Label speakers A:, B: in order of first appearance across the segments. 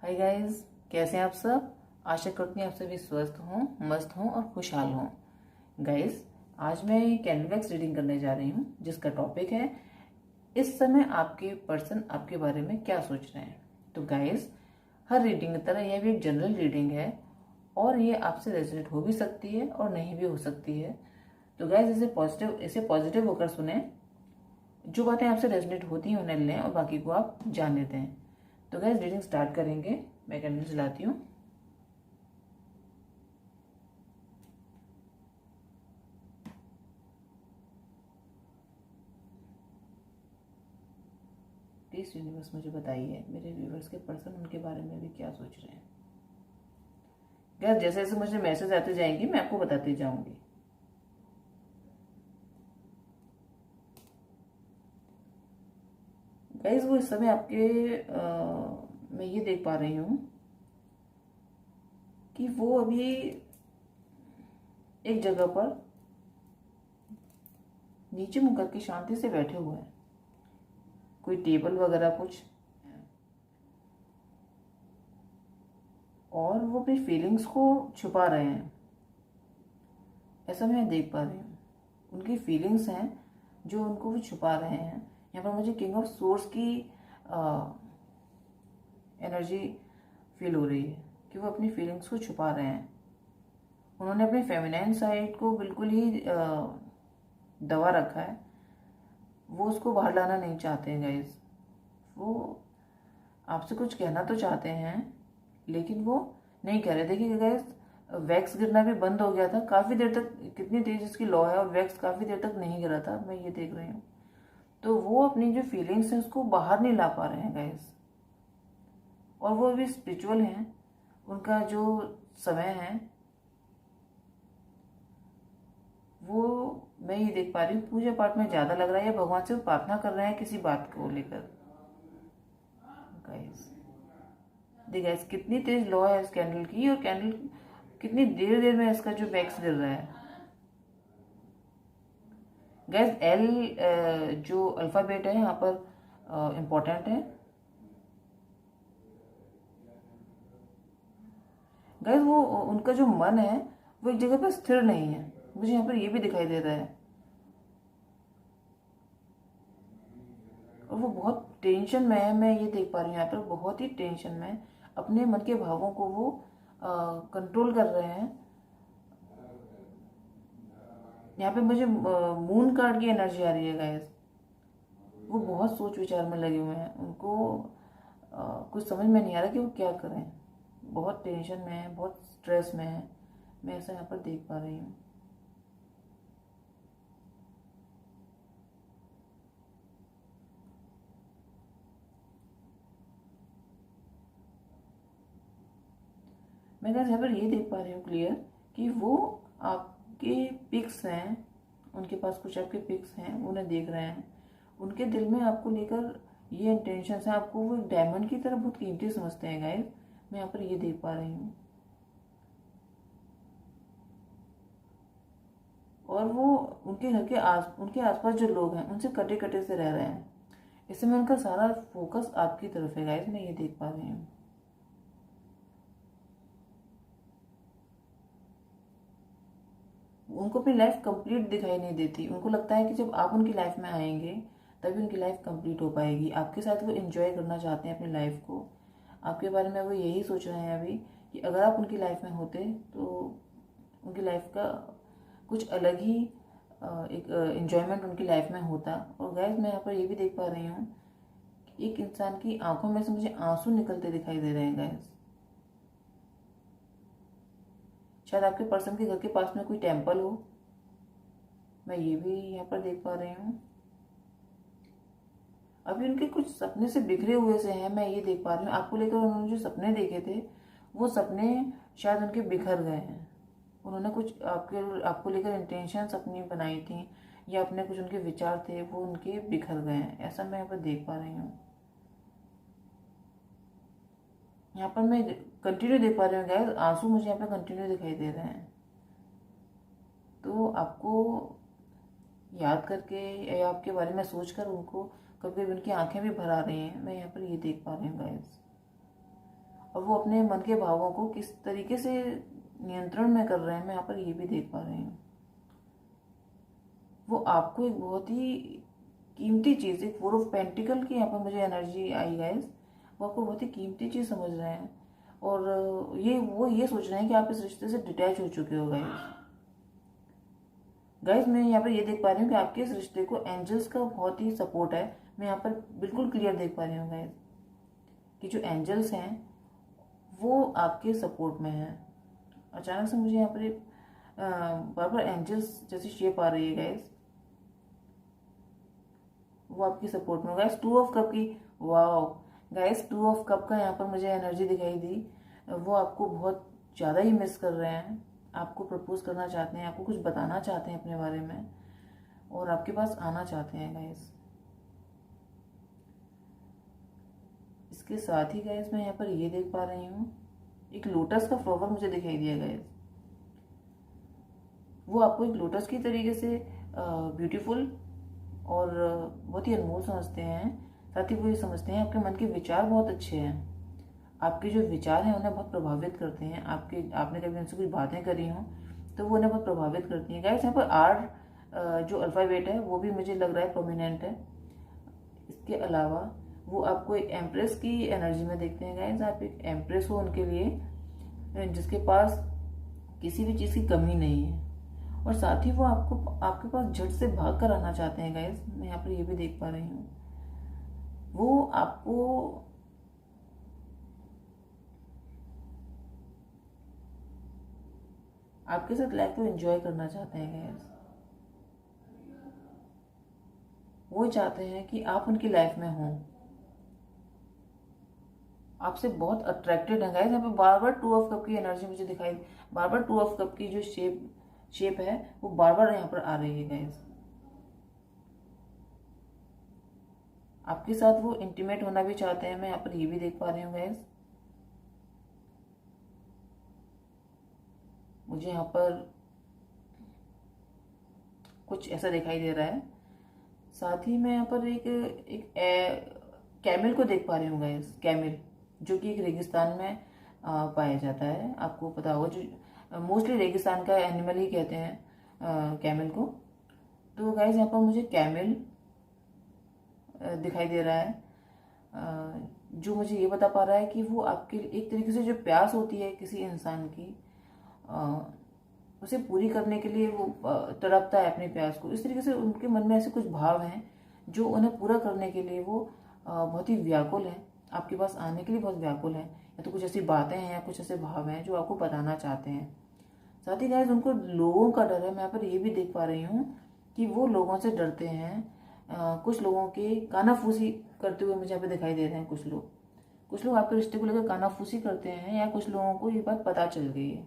A: Hi guys, कैसे हैं आप सब। आशा करती हूँ आप सभी स्वस्थ हों, मस्त हों और खुशहाल हों। गाइस, आज मैं कैंडल वैक्स रीडिंग करने जा रही हूँ, जिसका टॉपिक है इस समय आपके पर्सन आपके बारे में क्या सोच रहे हैं। तो गाइस, हर रीडिंग की तरह यह भी एक जनरल रीडिंग है और ये आपसे रेजोनेट हो भी सकती है और नहीं भी हो सकती है। तो गाइस, इसे पॉजिटिव होकर सुने। जो बातें आपसे रेजोनेट होती हैं उन्हें लें और बाकी को आप जाने दें। तो गाइस, रीडिंग स्टार्ट करेंगे। मैं कैंडल जलाती हूँ। प्लीज यूनिवर्स मुझे बताइए मेरे व्यूवर्स के पर्सन उनके बारे में भी क्या सोच रहे हैं। गाइस, जैसे जैसे मुझे मैसेज आते जाएंगे मैं आपको बताती जाऊंगी। गाइस, वो इस समय मैं ये देख पा रही हूँ कि वो अभी एक जगह पर नीचे मुँह करके शांति से बैठे हुए हैं। कोई टेबल वगैरह कुछ, और वो अपनी फीलिंग्स को छुपा रहे हैं, ऐसा मैं देख पा रही हूँ। उनकी फीलिंग्स हैं जो उनको वो छुपा रहे हैं। यहाँ पर मुझे किंग ऑफ सोर्स की एनर्जी फील हो रही है कि वो अपनी फीलिंग्स को छुपा रहे हैं। उन्होंने अपने फेमिनाइन साइड को बिल्कुल ही दबा रखा है। वो उसको बाहर लाना नहीं चाहते हैं गाइस। वो आपसे कुछ कहना तो चाहते हैं लेकिन वो नहीं कह रहे। देखिए गाइस, वैक्स गिरना भी बंद हो गया था काफ़ी देर तक। कितनी तेज इसकी लॉ है और वैक्स काफ़ी देर तक नहीं गिरा था, मैं ये देख रही हूँ। तो वो अपनी जो फीलिंग्स हैं उसको बाहर नहीं ला पा रहे हैं गाइस। और वो भी स्पिरिचुअल हैं। उनका जो समय है वो, मैं ये देख पा रही हूँ, पूजा पाठ में ज़्यादा लग रहा है या भगवान से प्रार्थना कर रहे हैं किसी बात को लेकर। गाइस देखिए गाइस, कितनी तेज लौ है इस कैंडल की, और कैंडल कितनी देर देर में इसका जो वैक्स गिर रहा है। गाइस, एल जो अल्फ़ाबेट है यहाँ पर इम्पोर्टेंट है। गाइस, वो उनका जो मन है वो एक जगह पर स्थिर नहीं है। मुझे यहाँ पर ये भी दिखाई दे रहा है। और वो बहुत टेंशन में है, मैं ये देख पा रही हूँ। यहाँ पर बहुत ही टेंशन में है। अपने मन के भावों को वो कंट्रोल कर रहे हैं। यहाँ पे मुझे मून कार्ड की एनर्जी आ रही है गाइस। वो बहुत सोच विचार में लगे हुए हैं। उनको कुछ समझ में नहीं आ रहा कि वो क्या करें। बहुत टेंशन में है, बहुत स्ट्रेस में है। मैं ऐसा यहाँ पर देख पा रही हूँ। मैं गाइस यहाँ पर ये देख पा रही हूँ क्लियर कि वो आपके पिक्स हैं। उनके पास कुछ आपके पिक्स हैं, उन्हें देख रहे हैं। उनके दिल में आपको लेकर ये इंटेंशन है। आपको वो डायमंड की तरह बहुत कीमती समझते हैं गाइस। मैं यहाँ पर ये देख पा रही हूँ। और वो उनके आसपास जो लोग हैं उनसे कटे कटे से रह रहे हैं। इस समय उनका सारा फोकस आपकी तरफ है गाइस, मैं ये देख पा रही हूँ। उनको अपनी लाइफ कंप्लीट दिखाई नहीं देती। उनको लगता है कि जब आप उनकी लाइफ में आएंगे तभी उनकी लाइफ कंप्लीट हो पाएगी। आपके साथ वो एंजॉय करना चाहते हैं अपनी लाइफ को। आपके बारे में वो यही सोच रहे हैं अभी कि अगर आप उनकी लाइफ में होते तो उनकी लाइफ का कुछ अलग ही एक एंजॉयमेंट उनकी लाइफ में होता। और गैस, मैं यहाँ पर ये भी देख पा रही हूँ कि एक इंसान की आंखों में से मुझे आंसू निकलते दिखाई दे रहे हैं गैस। शायद आपके पर्सन के घर के पास में कोई टेम्पल हो, मैं ये भी यहाँ पर देख पा रही हूँ। अभी उनके कुछ सपने से बिखरे हुए से हैं, मैं ये देख पा रही हूँ। आपको लेकर उन्होंने जो सपने देखे थे वो सपने शायद उनके बिखर गए हैं। उन्होंने कुछ आपको लेकर इंटेंशंस अपनी बनाई थी या अपने कुछ उनके विचार थे वो उनके बिखर गए हैं, ऐसा मैं यहाँ पर देख पा रही हूँ। यहाँ पर मैं कंटिन्यू देख पा रही हूँ गैस, आंसू मुझे यहाँ पर कंटिन्यू दिखाई दे रहे हैं। तो आपको याद करके या आपके बारे में सोचकर उनको कभी कभी उनकी आंखें भी भर आ रही हैं, मैं यहाँ पर ये देख पा रही हूँ गाइस। और वो अपने मन के भावों को किस तरीके से नियंत्रण में कर रहे हैं, मैं यहाँ पर ये भी देख पा रही हूँ। वो आपको एक बहुत ही कीमती चीज़, एक 4 ऑफ पेंटिकल की यहाँ पर मुझे एनर्जी आई गाइस, वो आपको बहुत ही कीमती चीज़ समझ रहे हैं। और ये सोच रहे हैं कि आप इस रिश्ते से डिटैच हो चुके हो गाइस। गाइस मैं यहाँ पर ये देख पा रही हूँ कि आपके इस रिश्ते को एंजल्स का बहुत ही सपोर्ट है। मैं यहाँ पर बिल्कुल क्लियर देख पा रही हूँ गाइस कि जो एंजल्स हैं वो आपके सपोर्ट में हैं। अचानक से मुझे यहाँ पर एक बार बार एंजल्स जैसी शेप आ रही है गाइस, वो आपकी सपोर्ट में। गाइस 2 ऑफ कप की, वाओ गाइस 2 ऑफ कप का यहाँ पर मुझे एनर्जी दिखाई दी। वो आपको बहुत ज़्यादा ही मिस कर रहे हैं, आपको प्रपोज करना चाहते हैं, आपको कुछ बताना चाहते हैं अपने बारे में, और आपके पास आना चाहते हैं गाइस। इसके साथ ही गाइस मैं यहाँ पर ये देख पा रही हूँ, एक लोटस का फ्लावर मुझे दिखाई दिया गाइस। वो आपको एक लोटस की तरीके से ब्यूटीफुल और बहुत ही अनमोल समझते हैं। साथ ही वो ये समझते हैं आपके मन के विचार बहुत अच्छे हैं, आपके जो विचार हैं उन्हें बहुत प्रभावित करते हैं। आपने कभी उनसे कुछ बातें करी हों तो वो उन्हें बहुत प्रभावित करती हैं गाइस। यहाँ पर आर जो अल्फ़ाबेट है वो भी मुझे लग रहा है प्रोमिनेंट है। इसके अलावा वो आपको एक एम्प्रेस की एनर्जी में देखते हैं गाइस। आप एक एम्प्रेस हो उनके लिए, जिसके पास किसी भी चीज़ की कमी नहीं है, और साथ ही वो आपके पास झट से भाग कर आना चाहते हैं गाइस। मैं यहाँ पर ये भी देख पा रही हूँ, वो आपको आपके साथ लाइफ को एंजॉय करना चाहते हैं गाइस। वो चाहते हैं कि आप उनकी लाइफ में हों, आपसे बहुत अट्रैक्टेड है गाइस। यहाँ पे बार बार 2 ऑफ कप की एनर्जी मुझे दिखाई, बार बार 2 ऑफ कप की जो शेप है वो बार बार यहाँ पर आ रही है गाइस। आपके साथ वो इंटीमेट होना भी चाहते हैं, मैं यहाँ पर ये भी देख पा रही हूँ गाइस। मुझे यहाँ पर कुछ ऐसा दिखाई दे रहा है। साथ ही मैं यहाँ पर एक कैमल को देख पा रही हूँ गाइस। कैमल जो कि एक रेगिस्तान में पाया जाता है, आपको पता होगा, जो मोस्टली रेगिस्तान का एनिमल ही कहते हैं कैमल को। तो गाइस यहाँ पर मुझे कैमल दिखाई दे रहा है, जो मुझे ये बता पा रहा है कि वो आपके एक तरीके से जो प्यास होती है किसी इंसान की, उसे पूरी करने के लिए वो तड़पता है अपनी प्यास को। इस तरीके से उनके मन में ऐसे कुछ भाव हैं जो उन्हें पूरा करने के लिए वो बहुत ही व्याकुल है, आपके पास आने के लिए बहुत व्याकुल है। या तो कुछ ऐसी बातें हैं या कुछ ऐसे भाव हैं जो आपको बताना चाहते हैं। साथ ही गाइस उनको लोगों का डर है। मैं यहाँ पर ये भी देख पा रही हूँ कि वो लोगों से डरते हैं। कुछ लोगों के कानाफूसी करते हुए मुझे यहाँ पे दिखाई दे रहे हैं। कुछ लोग आपके रिश्ते को लेकर कानाफूसी करते हैं, या कुछ लोगों को ये बात पता चल गई है।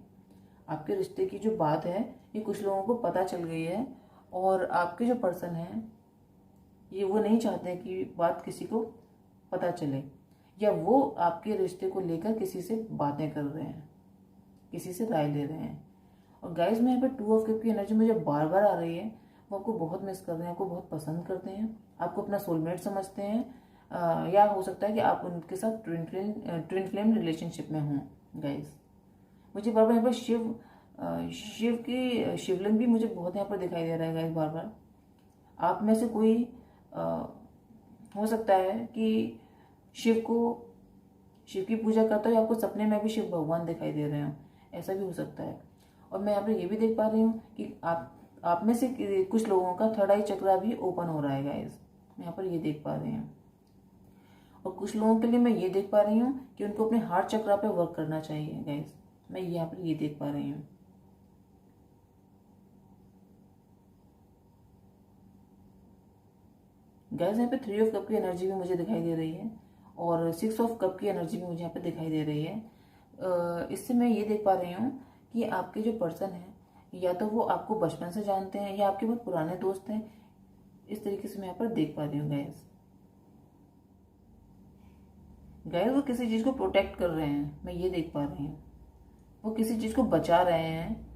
A: आपके रिश्ते की जो बात है ये कुछ लोगों को पता चल गई है, और आपके जो पर्सन हैं ये वो नहीं चाहते कि बात किसी को पता चले, या वो आपके रिश्ते को लेकर किसी से बातें कर रहे हैं, किसी से राय ले रहे हैं। और गाइस मैं यहाँ पे 2 ऑफ कप की एनर्जी मुझे बार बार आ रही है। वो आपको बहुत मिस कर रहे हैं, आपको बहुत पसंद करते हैं, आपको अपना सोलमेट समझते हैं, या हो सकता है कि आप उनके साथ ट्विन फ्लेम रिलेशनशिप में हों गाइस। मुझे बार बार यहाँ पर शिव की शिवलिंग भी मुझे बहुत यहाँ पर दिखाई दे रहा है गाइस। बार बार आप में से कोई हो सकता है कि शिव की पूजा करता हो, या आपको सपने में भी शिव भगवान दिखाई दे रहे हो, ऐसा भी हो सकता है। और मैं यहाँ पर ये भी देख पा रही हूँ कि आप में से कुछ लोगों का थर्ड आई चक्रा भी ओपन हो रहा है गाइस। मैं यहाँ पर ये देख पा रही हूँ। और कुछ लोगों के लिए मैं ये देख पा रही हूँ कि उनको अपने हार्ट चक्रा पे वर्क करना चाहिए गाइस। मैं यहाँ पर ये देख पा रही हूँ। गाइस यहाँ पे 3 ऑफ कप की एनर्जी भी मुझे दिखाई दे रही है, और 6 ऑफ कप की एनर्जी भी मुझे यहाँ पे दिखाई दे रही है। इससे मैं ये देख पा रही हूँ कि आपके जो पर्सन है, या तो वो आपको बचपन से जानते हैं या आपके बहुत पुराने दोस्त हैं। इस तरीके से मैं यहाँ पर देख पा रही हूँ गाइस। वो किसी चीज़ को प्रोटेक्ट कर रहे हैं, मैं ये देख पा रही हूँ। वो किसी चीज़ को बचा रहे हैं,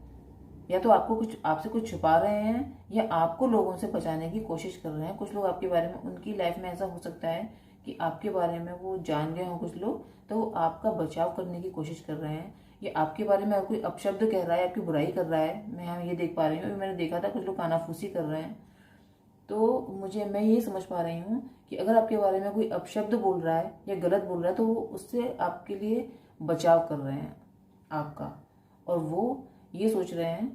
A: या तो आपसे कुछ छुपा रहे हैं, या आपको लोगों से बचाने की कोशिश कर रहे हैं। कुछ लोग आपके बारे में, उनकी लाइफ में ऐसा हो सकता है कि आपके बारे में वो जान गए हों कुछ लोग, तो वो आपका बचाव करने की कोशिश कर रहे हैं, या आपके बारे में कोई अपशब्द कह रहा है, आपकी बुराई कर रहा है। मैं यहाँ ये देख पा रही हूँ, मैंने देखा था कुछ लोग कानाफूसी कर रहे हैं। तो मैं ये समझ पा रही हूँ कि अगर आपके बारे में कोई अपशब्द बोल रहा है या गलत बोल रहा है, तो वो उससे आपके लिए बचाव कर रहे हैं आपका, और वो ये सोच रहे हैं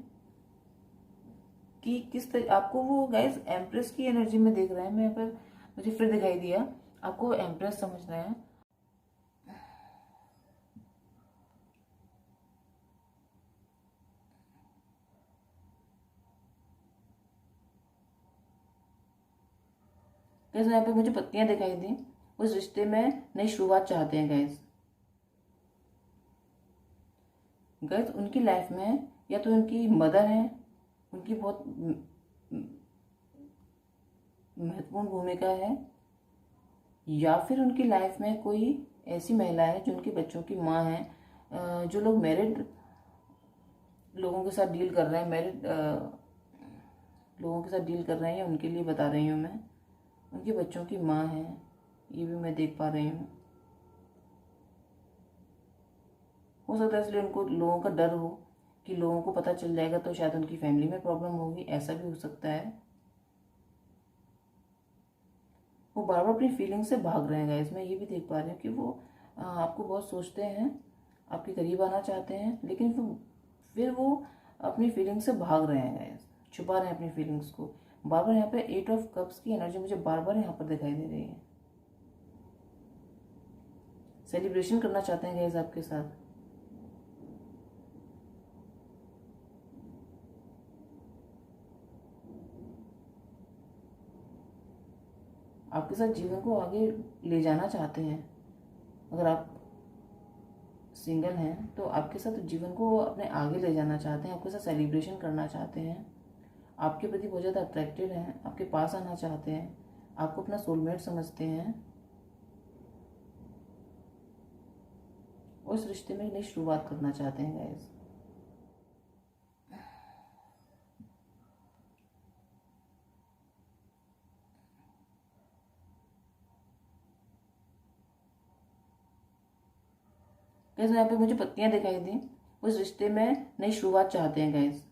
A: कि किस तरह आपको वो गाइस एम्प्रेस की एनर्जी में देख रहे हैं। मैं यहाँ पर मुझे फिर दिखाई दिया, आपको एम्प्रेस समझ रहे हैं। गैस यहाँ पे मुझे पत्तियां दिखाई दी, उस रिश्ते में नई शुरुआत चाहते हैं गैस। गैस उनकी लाइफ में या तो उनकी मदर है, उनकी बहुत महत्वपूर्ण भूमिका है, या फिर उनकी लाइफ में कोई ऐसी महिला है जो उनके बच्चों की माँ है। जो लोग मैरिड लोगों के साथ डील कर रहे हैं, मैरिड लोगों के साथ डील कर रहे हैं, उनके लिए बता रही हूँ मैं। उनके बच्चों की माँ है, ये भी मैं देख पा रही हूँ। हो सकता है इसलिए उनको लोगों का डर हो कि लोगों को पता चल जाएगा तो शायद उनकी फैमिली में प्रॉब्लम होगी, ऐसा भी हो सकता है। वो बार बार अपनी फीलिंग से भाग रहे हैं गाइस। मैं ये भी देख पा रही हूँ कि वो आपको बहुत सोचते हैं, आपके करीब आना चाहते हैं, लेकिन फिर वो अपनी फीलिंग से भाग रहे हैं गाइस, छुपा रहे हैं अपनी फीलिंग्स को। बार बार यहाँ पे 8 ऑफ कप्स की एनर्जी मुझे बार बार यहाँ पर दिखाई दे रही है। सेलिब्रेशन करना चाहते हैं गाइस आपके साथ। आपके साथ जीवन को आगे ले जाना चाहते हैं। अगर आप सिंगल हैं तो आपके साथ जीवन को अपने आगे ले जाना चाहते हैं, आपके साथ सेलिब्रेशन करना चाहते हैं, आपके प्रति बहुत ज़्यादा अट्रैक्टेड हैं, आपके पास आना चाहते हैं, आपको अपना सोलमेट समझते हैं, और इस रिश्ते में एक नई शुरुआत करना चाहते हैं गाइस। गैस यहाँ पे मुझे पत्तियां दिखाई दी, उस रिश्ते में नई शुरुआत चाहते हैं गैस।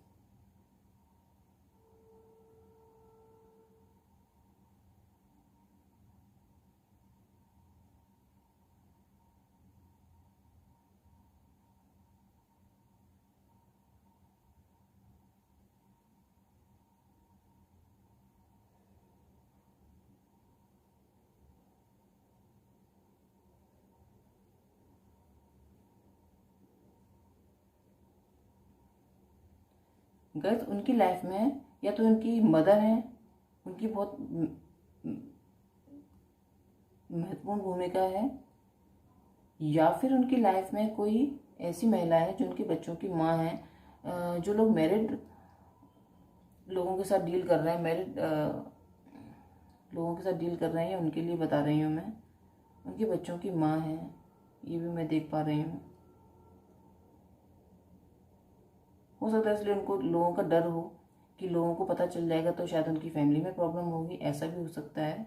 A: गैस उनकी लाइफ में या तो उनकी मदर है, उनकी बहुत महत्वपूर्ण भूमिका है, या फिर उनकी लाइफ में कोई ऐसी महिला है जो उनके बच्चों की माँ है। जो लोग मैरिड लोगों के साथ डील कर रहे हैं, मैरिड लोगों के साथ डील कर रहे हैं, उनके लिए बता रही हूँ मैं। उनके बच्चों की माँ है, ये भी मैं देख पा रही हूँ। हो सकता है इसलिए उनको लोगों का डर हो कि लोगों को पता चल जाएगा तो शायद उनकी फैमिली में प्रॉब्लम होगी, ऐसा भी हो सकता है।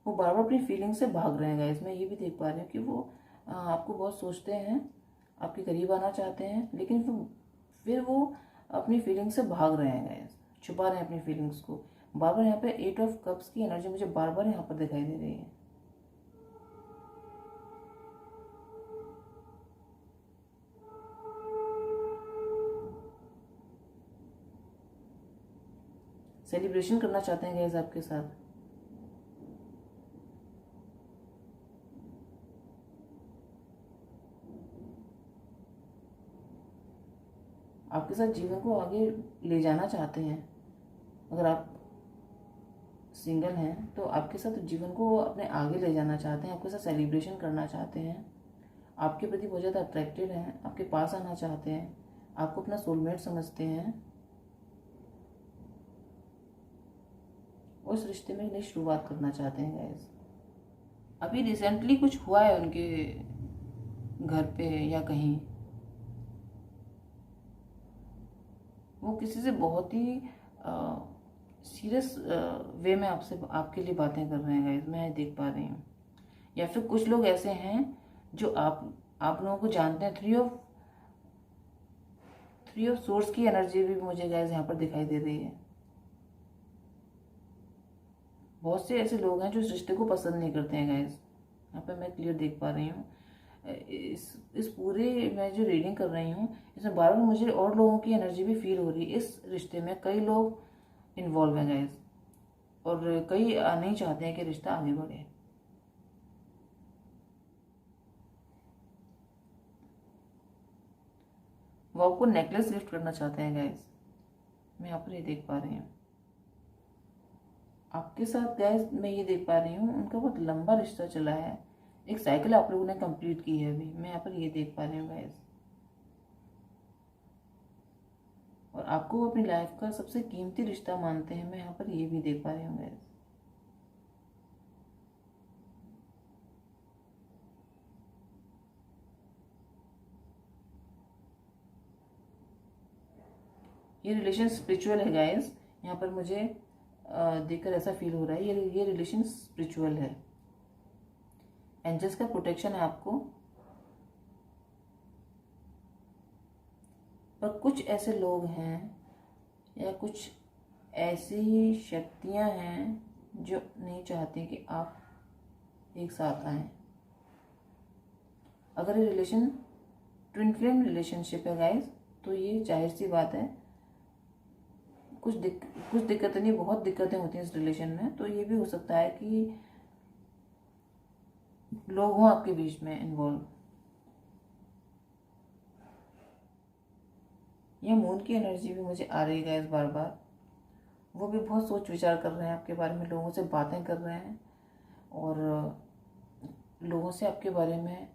A: वो बार बार अपनी फीलिंग से भाग रहे हैं गाइस। मैं ये भी देख पा रही हूँ कि वो आपको बहुत सोचते हैं, आपके करीब आना चाहते हैं, लेकिन फिर वो अपनी फीलिंग से भाग रहे हैं गाइस, छुपा रहे हैं अपनी फीलिंग्स को। बार बार यहाँ पे 8 ऑफ कप्स की एनर्जी मुझे बार बार यहाँ पर दिखाई दे रही है। सेलिब्रेशन करना चाहते हैं गाइस आपके साथ। आपके साथ जीवन को आगे ले जाना चाहते हैं। अगर आप सिंगल हैं तो आपके साथ जीवन को अपने आगे ले जाना चाहते हैं, आपके साथ सेलिब्रेशन करना चाहते हैं, आपके प्रति बहुत ज़्यादा अट्रैक्टेड हैं, आपके पास आना चाहते हैं, आपको अपना सोलमेट समझते हैं, और इस रिश्ते में एक नई शुरुआत करना चाहते हैं गाइस। अभी रिसेंटली कुछ हुआ है उनके घर पे या कहीं, वो किसी से बहुत ही सीरियस वे में आपसे आपके लिए बातें कर रहे हैं गाइस, मैं देख पा रही हूँ। या फिर कुछ लोग ऐसे हैं जो आप लोगों को जानते हैं। थ्री ऑफ सोर्स की एनर्जी भी मुझे गाइस यहाँ पर दिखाई दे रही है। बहुत से ऐसे लोग हैं जो इस रिश्ते को पसंद नहीं करते हैं गाइस, यहाँ पे मैं क्लियर देख पा रही हूँ। इस पूरे मैं जो रीडिंग कर रही हूँ इसमें बार बार मुझे और लोगों की एनर्जी भी फील हो रही है। इस रिश्ते में कई लोग इन्वॉल्व हैं गाइस, और कई नहीं चाहते हैं कि रिश्ता आगे बढ़े। वो आपको नेकलेस गिफ्ट करना चाहते हैं गाइस, मैं यहाँ पर ये देख पा रही हूँ। आपके साथ गाइस मैं ये देख पा रही हूँ उनका बहुत लंबा रिश्ता चला है, एक साइकिल आप लोगों ने कंप्लीट की है अभी, मैं यहाँ पर ये देख पा रही हूँ गाइस। और आपको वो अपनी लाइफ का सबसे कीमती रिश्ता मानते हैं, मैं यहाँ पर ये भी देख पा रही हूँ गाइस। ये रिलेशन स्पिरिचुअल है गाइस, यहाँ पर मुझे देखकर ऐसा फील हो रहा है ये रिलेशन स्पिरिचुअल है। एंजल्स का प्रोटेक्शन है आपको। पर कुछ ऐसे लोग हैं या कुछ ऐसी शक्तियां हैं जो नहीं चाहती कि आप एक साथ आएं। अगर ये रिलेशन ट्विन फ्लेम रिलेशनशिप है गाइस, तो ये जाहिर सी बात है कुछ दिक्कतें नहीं, बहुत दिक्कतें होती हैं इस रिलेशन में। तो ये भी हो सकता है कि लोग हों आपके बीच में इन्वॉल्व। ये मून की एनर्जी भी मुझे आ रही है इस बार बार। वो भी बहुत सोच विचार कर रहे हैं आपके बारे में, लोगों से बातें कर रहे हैं और लोगों से आपके बारे में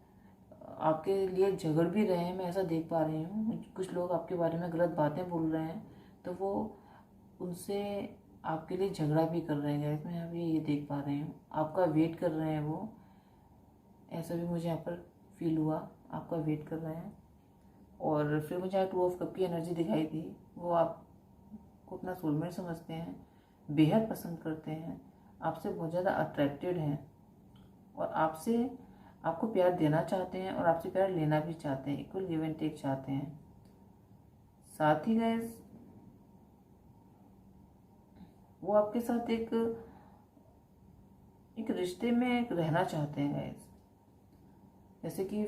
A: आपके लिए झगड़ भी रहे हैं, मैं ऐसा देख पा रही हूँ। कुछ लोग आपके बारे में गलत बातें बोल रहे हैं तो वो उनसे आपके लिए झगड़ा भी कर रहे हैं, मैं अभी ये देख पा रही हूँ। आपका वेट कर रहे हैं वो, ऐसा भी मुझे यहाँ पर फील हुआ, आपका वेट कर रहे हैं। और फिर मुझे यहाँ 2 ऑफ कप की एनर्जी दिखाई दी। वो आपको अपना सोलमेट समझते हैं, बेहद पसंद करते हैं, आपसे बहुत ज़्यादा अट्रैक्टेड हैं और आपको प्यार देना चाहते हैं और आपसे प्यार लेना भी चाहते हैं, इक्वल गिव एंड टेक चाहते हैं। साथ ही गाइस वो आपके साथ एक रिश्ते में रहना चाहते हैं गाइस। जैसे कि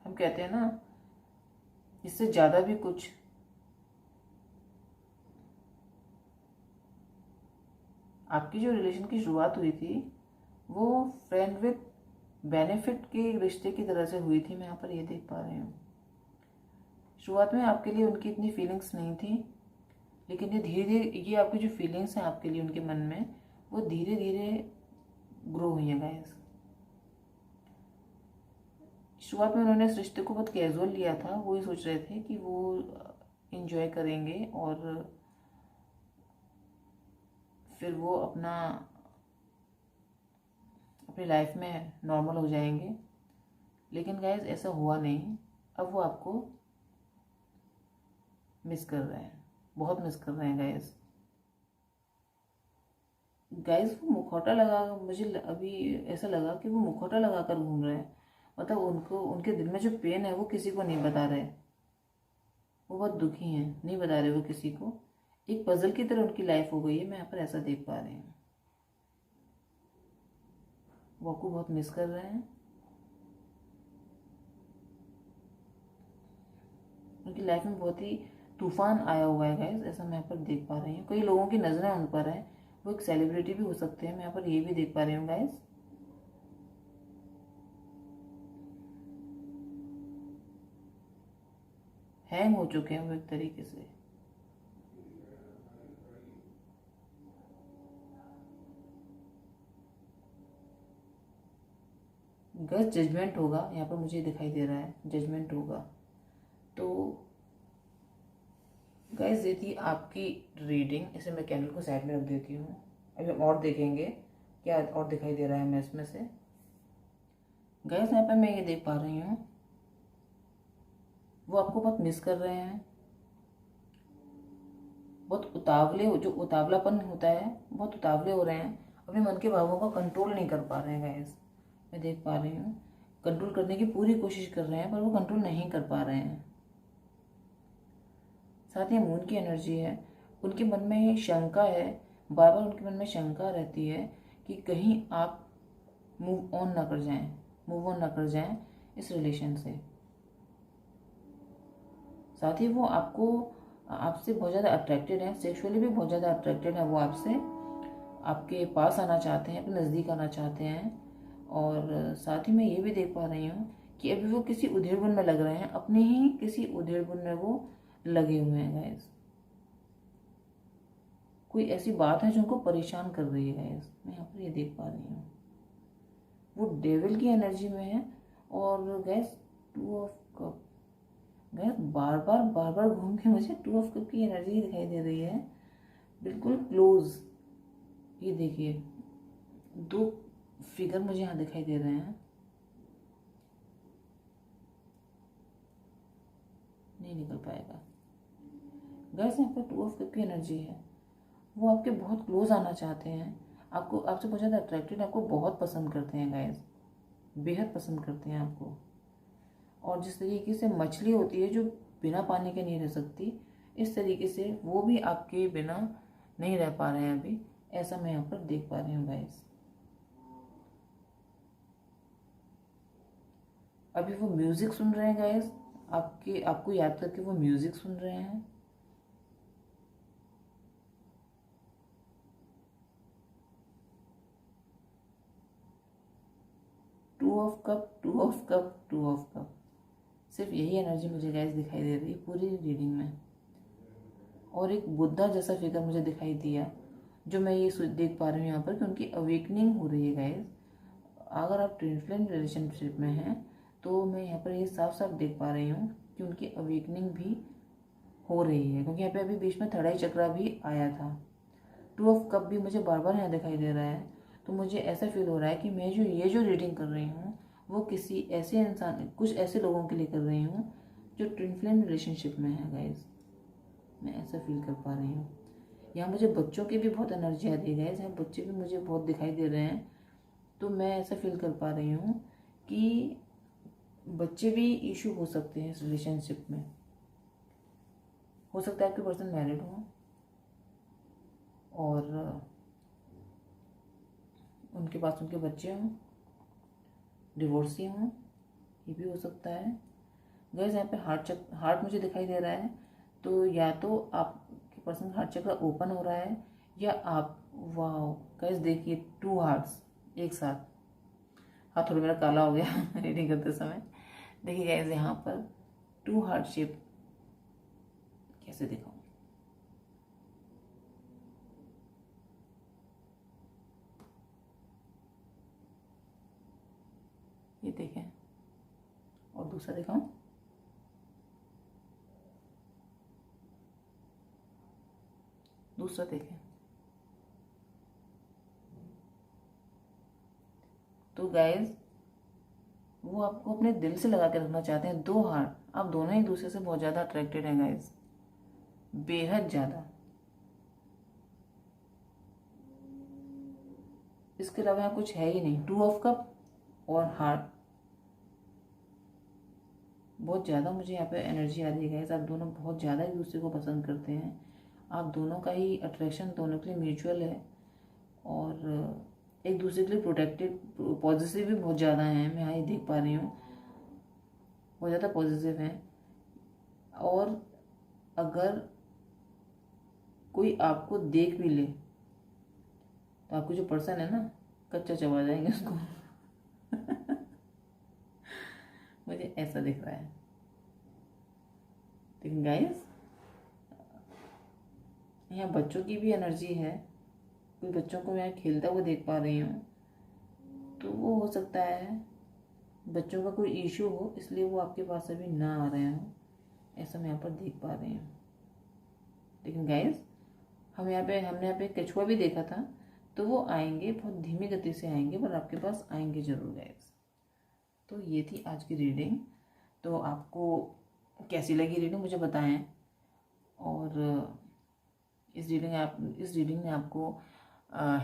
A: हम कहते हैं ना, इससे ज़्यादा भी कुछ। आपकी जो रिलेशन की शुरुआत हुई थी वो फ्रेंड विद बेनिफिट के रिश्ते की तरह से हुई थी, मैं यहाँ पर ये देख पा रही हूँ। शुरुआत में आपके लिए उनकी इतनी फीलिंग्स नहीं थी, लेकिन ये धीरे धीरे ये आपकी जो फीलिंग्स हैं आपके लिए उनके मन में, वो धीरे धीरे ग्रो हुई है गाइस। शुरुआत में उन्होंने इस रिश्ते को बहुत कैजुअल लिया था, वो ये सोच रहे थे कि वो एंजॉय करेंगे और फिर वो अपनी लाइफ में नॉर्मल हो जाएंगे। लेकिन गाइस ऐसा हुआ नहीं। अब वो आपको मिस कर रहे हैं, बहुत मिस कर रहे हैं गाइस। वो मुखौटा लगा, मुझे अभी ऐसा लगा कि वो मुखौटा लगा कर घूम रहे हैं। मतलब उनके दिल में जो पेन है वो किसी को नहीं बता रहे, वो बहुत दुखी हैं, नहीं बता रहे वो किसी को। एक पजल की तरह उनकी लाइफ हो गई है, मैं यहाँ पर ऐसा देख पा रही हूँ। वो आपको बहुत मिस कर रहे हैं। उनकी लाइफ में बहुत ही तूफान आया हुआ है गाइस, ऐसा मैं यहाँ पर देख पा रही हूँ। कई लोगों की नज़रें उन पर हैं, वो एक सेलिब्रिटी भी हो सकते हैं, मैं यहाँ पर ये भी देख पा रही हूँ गाइस। हैंग हो चुके हैं वो एक तरीके से। गैस जजमेंट होगा यहाँ पर, मुझे दिखाई दे रहा है जजमेंट होगा। तो गैस ये थी आपकी रीडिंग। इसे मैं कैंडल को साइड में रख देती हूँ, अभी हम और देखेंगे क्या और दिखाई दे रहा है हमें इसमें से। गैस यहाँ पर मैं ये देख पा रही हूँ वो आपको बहुत मिस कर रहे हैं। बहुत उतावले, जो उतावलापन होता है, बहुत उतावले हो रहे हैं, अपने मन के भावों को कंट्रोल नहीं कर पा रहे हैं गाइस। मैं देख पा रही हूँ कंट्रोल करने की पूरी कोशिश कर रहे हैं पर वो कंट्रोल नहीं कर पा रहे हैं। साथ ही मून की एनर्जी है, उनके मन में शंका है, बार बार उनके मन में शंका रहती है कि कहीं आप मूव ऑन ना कर जाएं, मूव ऑन ना कर जाएं इस रिलेशन से। साथ ही वो आपसे बहुत ज़्यादा अट्रैक्टेड है, सेक्सुअली भी बहुत ज़्यादा अट्रैक्टेड है वो आपसे, आपके पास आना चाहते हैं, अपने नज़दीक आना चाहते हैं। और साथ ही मैं ये भी देख पा रही हूँ कि अभी वो किसी उधेड़बुन में लग रहे हैं, अपने ही किसी उधेड़बुन में वो लगे हुए हैं गाइस। कोई ऐसी बात है जो उनको परेशान कर रही है गाइस, मैं यहाँ पर ये देख पा रही हूँ। वो डेविल की एनर्जी में है और गैस 2 ऑफ कप, गैस बार बार घूम के मुझे 2 ऑफ कप की एनर्जी दिखाई दे रही है, बिल्कुल क्लोज। ये देखिए 2 फिगर मुझे यहाँ दिखाई दे रहे हैं, नहीं निकल पाएगा गैस। यहाँ पर 2 ऑफ कप की एनर्जी है, वो आपके बहुत क्लोज आना चाहते हैं, आपको, आपसे बहुत ज़्यादा अट्रैक्टेड, आपको बहुत पसंद करते हैं गाइस, बेहद पसंद करते हैं आपको। और जिस तरीके से मछली होती है जो बिना पानी के नहीं रह सकती, इस तरीके से वो भी आपके बिना नहीं रह पा रहे हैं अभी, ऐसा मैं यहाँ पर देख पा रही हूँ गाइस। अभी वो म्यूजिक सुन रहे हैं गाइस, आपको याद करके वो म्यूजिक सुन रहे हैं। Two of cup, 2 of cup, 2 of cup, सिर्फ यही एनर्जी मुझे गाइस दिखाई दे रही है पूरी रीडिंग में। और एक बुद्धा जैसा फिगर मुझे दिखाई दिया, जो मैं ये देख पा रही हूँ यहाँ पर कि उनकी अवेकनिंग हो रही है गाइस। अगर आप ट्विन फ्लेम रिलेशनशिप में हैं तो मैं यहाँ पर ये साफ साफ देख पा रही हूँ कि उनकी अवेकनिंग भी हो रही है, क्योंकि यहाँ पे अभी बीच में थर्ड आई चक्रा भी आया था। 2 ऑफ कप भी मुझे बार बार यहाँ दिखाई दे रहा है, तो मुझे ऐसा फील हो रहा है कि मैं जो रीडिंग कर रही हूँ वो किसी ऐसे इंसान, कुछ ऐसे लोगों के लिए कर रही हूँ जो ट्विन फ्लेम रिलेशनशिप में है गाइज। मैं ऐसा फील कर पा रही हूँ। यहाँ मुझे बच्चों की भी बहुत एनर्जी आ रही है गाइज, यहाँ बच्चे भी मुझे बहुत दिखाई दे रहे हैं, तो मैं ऐसा फील कर पा रही हूँ कि बच्चे भी इशू हो सकते हैं इस रिलेशनशिप में। हो सकता है आपके पर्सन मैरिड हो और उनके पास उनके बच्चे हों, डिवोर्सी हों, ये भी हो सकता है गाइस। यहाँ पे हार्ट मुझे दिखाई दे रहा है, तो या तो आपके पर्सन हार्ट चक्र ओपन हो रहा है या आप, वाह गाइस देखिए 2 हार्ट्स एक साथ। हाथ थोड़ा मेरा काला हो गया रीडिंग करते समय। देखिए गाइस यहाँ पर 2 हार्ट शेप, कैसे दिखाऊं, ये देखें, और दूसरा दिखाऊं, दूसरा देखें। तो गाइस वो आपको अपने दिल से लगा के रखना चाहते हैं, 2 हार्ट, आप दोनों एक दूसरे से बहुत ज़्यादा अट्रैक्टेड हैं गाइस, बेहद ज़्यादा। इसके अलावा यहाँ कुछ है ही नहीं। 2 ऑफ कप और हार्ट, बहुत ज़्यादा मुझे यहाँ पे एनर्जी आ रही है गाइस। आप दोनों बहुत ज़्यादा एक दूसरे को पसंद करते हैं, आप दोनों का ही अट्रैक्शन दोनों के लिए म्यूचुअल है और एक दूसरे के लिए प्रोटेक्टेड, पॉजिटिव भी बहुत ज़्यादा हैं, मैं यहाँ ये देख पा रही हूँ, बहुत ज़्यादा पॉजिटिव हैं। और अगर कोई आपको देख भी ले तो आपको जो पर्सन है ना, कच्चा चबा जाएंगे उसको मुझे ऐसा दिख रहा है। लेकिन गाइस यहाँ बच्चों की भी एनर्जी है, कोई बच्चों को मैं खेलता हुआ देख पा रही हूँ, तो वो हो सकता है बच्चों का कोई इशू हो, इसलिए वो आपके पास अभी ना आ रहे हों, ऐसा मैं यहाँ पर देख पा रही हूँ। लेकिन गाइस हमने यहाँ पे कछुआ भी देखा था, तो वो आएंगे, बहुत धीमी गति से आएंगे, पर आपके पास आएंगे जरूर गाइस। तो ये थी आज की रीडिंग। तो आपको कैसी लगी रीडिंग मुझे बताएं, और इस रीडिंग ने आपको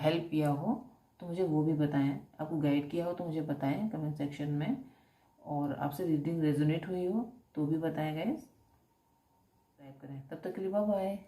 A: हेल्प किया हो तो मुझे वो भी बताएं, आपको गाइड किया हो तो मुझे बताएं कमेंट सेक्शन में, और आपसे रीडिंग रेजोनेट हुई हो तो भी बताएं गाइस। सब्सक्राइब करें। तब तक के लिए बाय बाय।